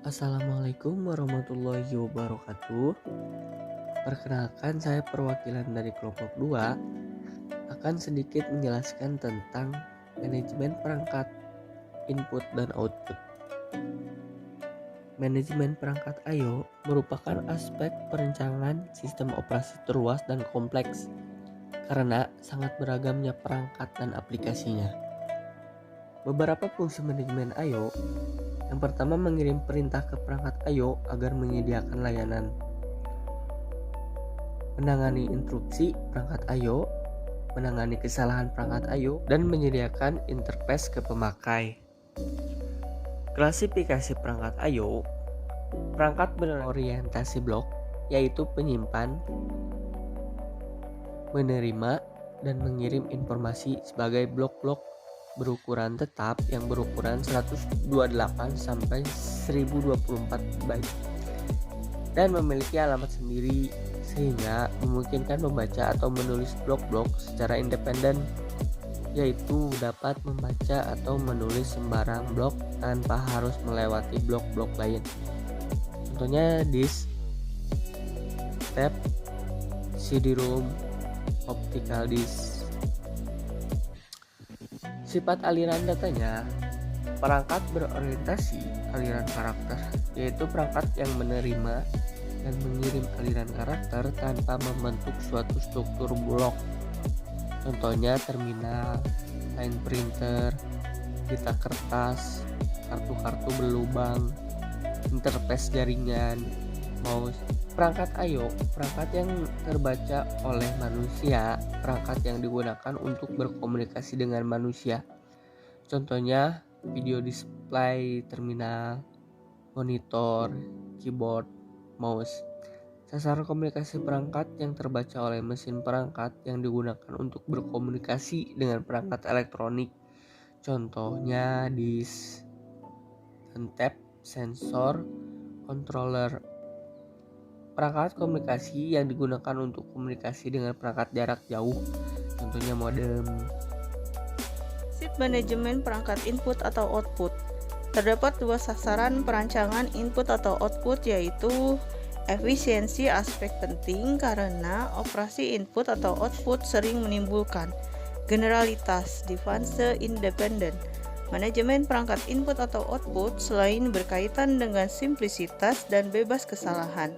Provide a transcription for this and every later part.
Assalamualaikum warahmatullahi wabarakatuh. Perkenalkan, saya perwakilan dari kelompok 2 akan sedikit menjelaskan tentang manajemen perangkat input dan output. Manajemen perangkat I/O merupakan aspek perencanaan sistem operasi terluas dan kompleks karena sangat beragamnya perangkat dan aplikasinya. Beberapa fungsi manajemen I/O. Yang pertama, mengirim perintah ke perangkat I/O agar menyediakan layanan. Menangani interupsi perangkat I/O, menangani kesalahan perangkat I/O, dan menyediakan interface ke pemakai. Klasifikasi perangkat I/O. Perangkat berorientasi blok, yaitu penyimpan, menerima, dan mengirim informasi sebagai blok-blok berukuran tetap yang berukuran 128 sampai 1024 byte dan memiliki alamat sendiri sehingga memungkinkan membaca atau menulis blok-blok secara independen, yaitu dapat membaca atau menulis sembarang blok tanpa harus melewati blok-blok lain. Contohnya disk, tape, CD-ROM, optical disk. Sifat aliran datanya. Perangkat berorientasi aliran karakter, yaitu perangkat yang menerima dan mengirim aliran karakter tanpa membentuk suatu struktur blok. Contohnya terminal, line printer, pita kertas, kartu-kartu berlubang, interface jaringan, mouse. Perangkat I/O, perangkat yang terbaca oleh manusia, perangkat yang digunakan untuk berkomunikasi dengan manusia. Contohnya video display, terminal, monitor, keyboard, mouse. Sasaran komunikasi perangkat yang terbaca oleh mesin perangkat yang digunakan untuk berkomunikasi dengan perangkat elektronik. Contohnya disk dan tape, sensor, controller. Perangkat komunikasi yang digunakan untuk komunikasi dengan perangkat jarak jauh, contohnya modem. Prinsip manajemen perangkat input atau output. Terdapat dua sasaran perancangan input atau output, yaitu efisiensi aspek penting karena operasi input atau output sering menimbulkan generalitas di fase independen. Manajemen perangkat input atau output selain berkaitan dengan simplisitas dan bebas kesalahan,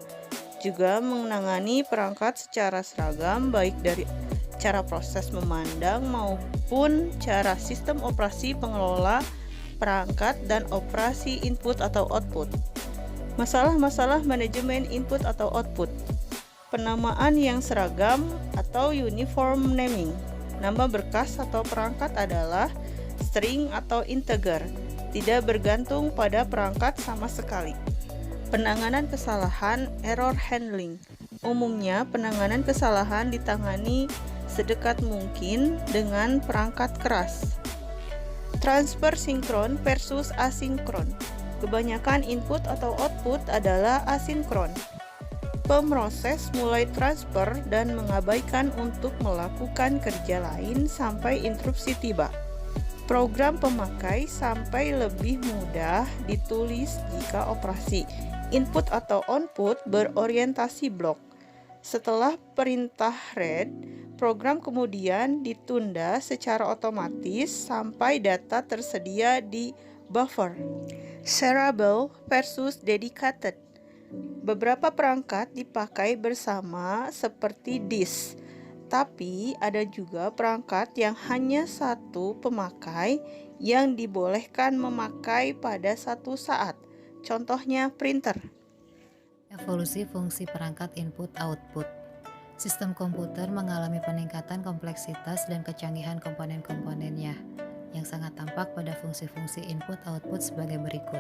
juga menangani perangkat secara seragam, baik dari cara proses memandang maupun cara sistem operasi pengelola perangkat dan operasi input atau output. Masalah-masalah manajemen input atau output. Penamaan yang seragam atau uniform naming. Nama berkas atau perangkat adalah string atau integer, tidak bergantung pada perangkat sama sekali. Penanganan kesalahan, error handling. Umumnya penanganan kesalahan ditangani sedekat mungkin dengan perangkat keras. Transfer sinkron versus asinkron. Kebanyakan input atau output adalah asinkron. Pemroses mulai transfer dan mengabaikan untuk melakukan kerja lain sampai interupsi tiba. Program pemakai sampai lebih mudah ditulis jika operasi input atau output berorientasi blok. Setelah perintah read, program kemudian ditunda secara otomatis sampai data tersedia di buffer. Shareable versus dedicated. Beberapa perangkat dipakai bersama seperti disk, tapi ada juga perangkat yang hanya satu pemakai yang dibolehkan memakai pada satu saat. Contohnya printer. Evolusi fungsi perangkat input-output. Sistem komputer mengalami peningkatan kompleksitas dan kecanggihan komponen-komponennya, yang sangat tampak pada fungsi-fungsi input-output sebagai berikut.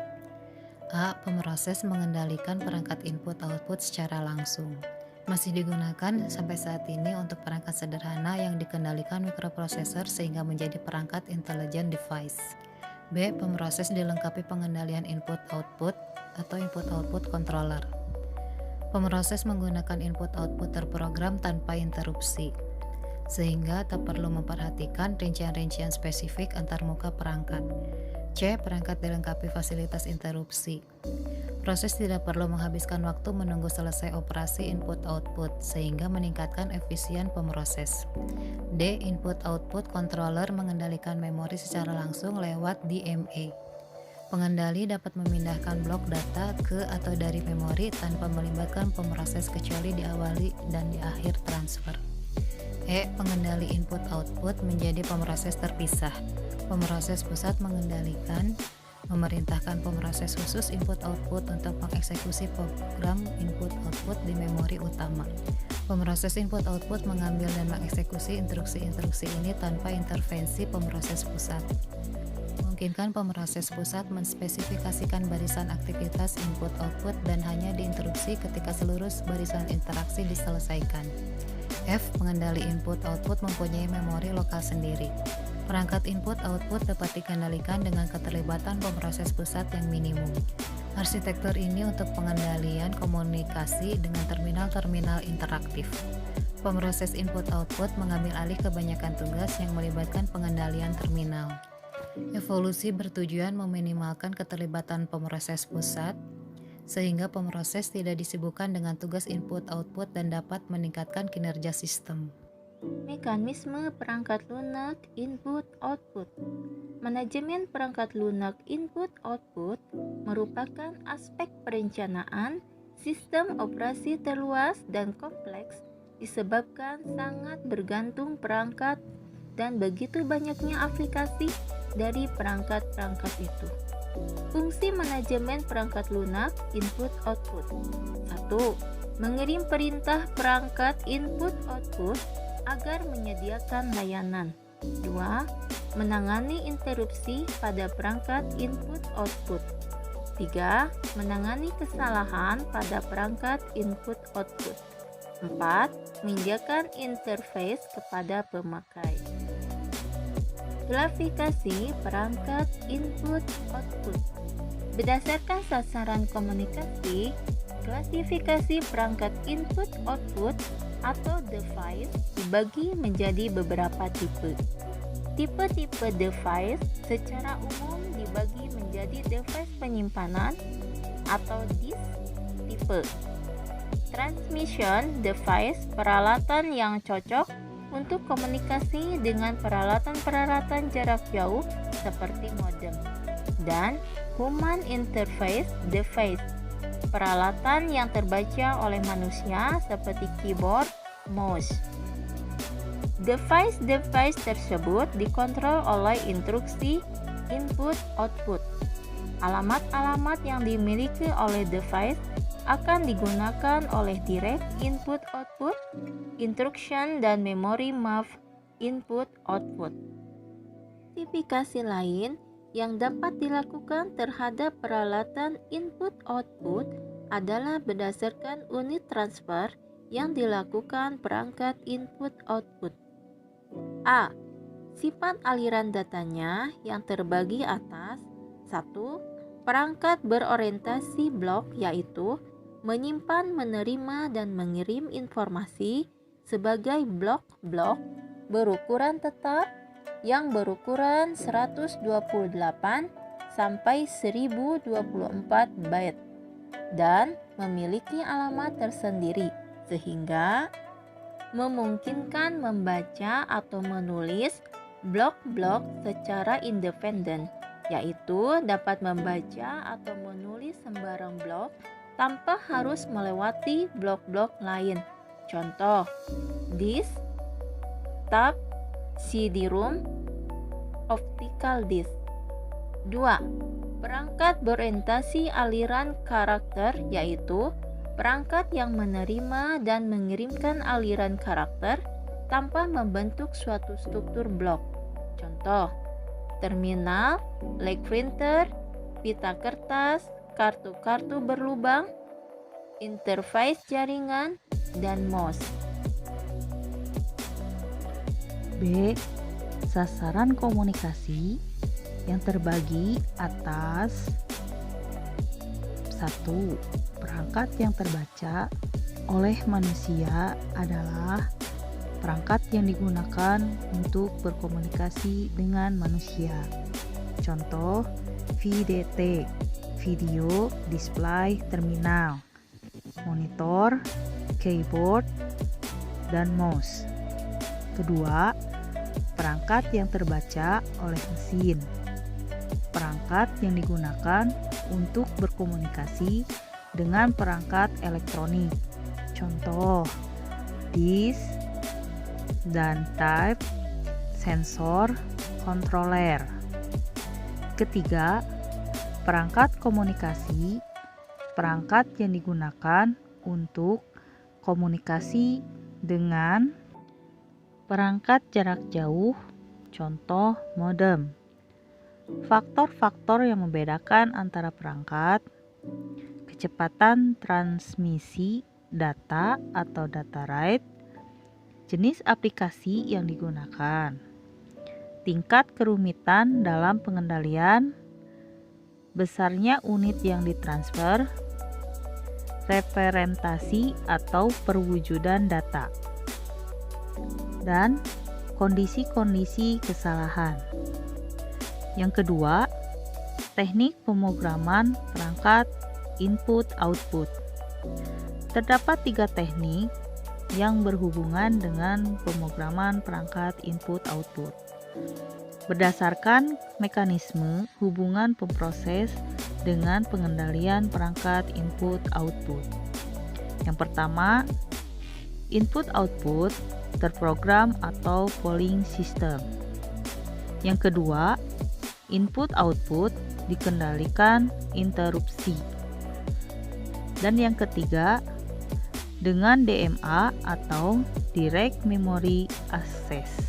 A. Pemroses mengendalikan perangkat input-output secara langsung. Masih digunakan sampai saat ini untuk perangkat sederhana yang dikendalikan mikroprosesor sehingga menjadi perangkat intelligent device. B. Pemroses dilengkapi pengendalian input-output atau input-output controller. Pemroses menggunakan input-output terprogram tanpa interupsi, sehingga tak perlu memperhatikan rincian-rincian spesifik antarmuka perangkat. C. Perangkat dilengkapi fasilitas interupsi. Proses tidak perlu menghabiskan waktu menunggu selesai operasi input-output, sehingga meningkatkan efisien pemroses. D. Input-output controller mengendalikan memori secara langsung lewat DMA. Pengendali dapat memindahkan blok data ke atau dari memori tanpa melibatkan pemroses kecuali di awali dan di akhir transfer. E. Pengendali input-output menjadi pemroses terpisah. Pemroses pusat memerintahkan pemroses khusus input-output untuk mengeksekusi program input-output di memori utama. Pemroses input-output mengambil dan mengeksekusi instruksi-instruksi ini tanpa intervensi pemroses pusat. Memungkinkan pemroses pusat menspesifikasikan barisan aktivitas input-output dan hanya diinterupsi ketika seluruh barisan interaksi diselesaikan. F. Pengendali input-output mempunyai memori lokal sendiri. Perangkat input-output dapat dikendalikan dengan keterlibatan pemroses pusat yang minimum. Arsitektur ini untuk pengendalian komunikasi dengan terminal-terminal interaktif. Pemroses input-output mengambil alih kebanyakan tugas yang melibatkan pengendalian terminal. Evolusi bertujuan meminimalkan keterlibatan pemroses pusat, sehingga pemroses tidak disibukkan dengan tugas input-output dan dapat meningkatkan kinerja sistem. Mekanisme perangkat lunak input-output. Manajemen perangkat lunak input-output merupakan aspek perencanaan sistem operasi terluas dan kompleks disebabkan sangat bergantung perangkat dan begitu banyaknya aplikasi dari perangkat-perangkat itu. Fungsi manajemen perangkat lunak input-output. 1. Mengirim perintah perangkat input-output agar menyediakan layanan. 2. Menangani interupsi pada perangkat input-output. 3. Menangani kesalahan pada perangkat input-output. 4. Menjaga interface kepada pemakai. Klasifikasi perangkat input-output. Berdasarkan sasaran komunikasi, klasifikasi perangkat input-output atau device dibagi menjadi beberapa tipe. Tipe-tipe device secara umum dibagi menjadi device penyimpanan atau disk tipe. Transmission device peralatan yang cocok untuk komunikasi dengan peralatan-peralatan jarak jauh seperti modem. Dan human interface device peralatan yang terbaca oleh manusia seperti keyboard, mouse. Device-device tersebut dikontrol oleh instruksi input-output. Alamat-alamat yang dimiliki oleh device akan digunakan oleh direct input-output, instruction, dan memory map input-output. Tipifikasi lain yang dapat dilakukan terhadap peralatan input-output adalah berdasarkan unit transfer yang dilakukan perangkat input-output. A. Sifat aliran datanya yang terbagi atas 1. Perangkat berorientasi blok yaitu menyimpan, menerima, dan mengirim informasi sebagai blok-blok berukuran tetap yang berukuran 128 sampai 1024 byte dan memiliki alamat tersendiri sehingga memungkinkan membaca atau menulis blok-blok secara independen, yaitu dapat membaca atau menulis sembarang blok tanpa harus melewati blok-blok lain. Contoh, disk, tab, CD-ROM, optical disk. 2. Perangkat berorientasi aliran karakter yaitu perangkat yang menerima dan mengirimkan aliran karakter tanpa membentuk suatu struktur blok. Contoh, terminal, leg printer, pita kertas, kartu-kartu berlubang, interface jaringan, dan mouse. B. Sasaran komunikasi yang terbagi atas 1. Perangkat yang terbaca oleh manusia adalah perangkat yang digunakan untuk berkomunikasi dengan manusia. Contoh, VDT, Video Display Terminal, monitor, keyboard, dan mouse. Kedua, perangkat yang terbaca oleh mesin. Perangkat yang digunakan untuk berkomunikasi dengan perangkat elektronik. Contoh, disk dan type, sensor, controller. Ketiga, perangkat komunikasi. Perangkat yang digunakan untuk komunikasi dengan perangkat jarak jauh, contoh modem. Faktor-faktor yang membedakan antara perangkat: kecepatan transmisi data atau data rate, jenis aplikasi yang digunakan, tingkat kerumitan dalam pengendalian, besarnya unit yang ditransfer, representasi atau perwujudan data, dan kondisi-kondisi kesalahan. Yang kedua, teknik pemrograman perangkat input-output. Terdapat 3 teknik yang berhubungan dengan pemrograman perangkat input-output. Berdasarkan mekanisme hubungan pemproses dengan pengendalian perangkat input-output. Yang pertama, input-output terprogram atau polling system. Yang kedua, input-output dikendalikan interupsi. Dan yang ketiga, dengan DMA atau Direct Memory Access.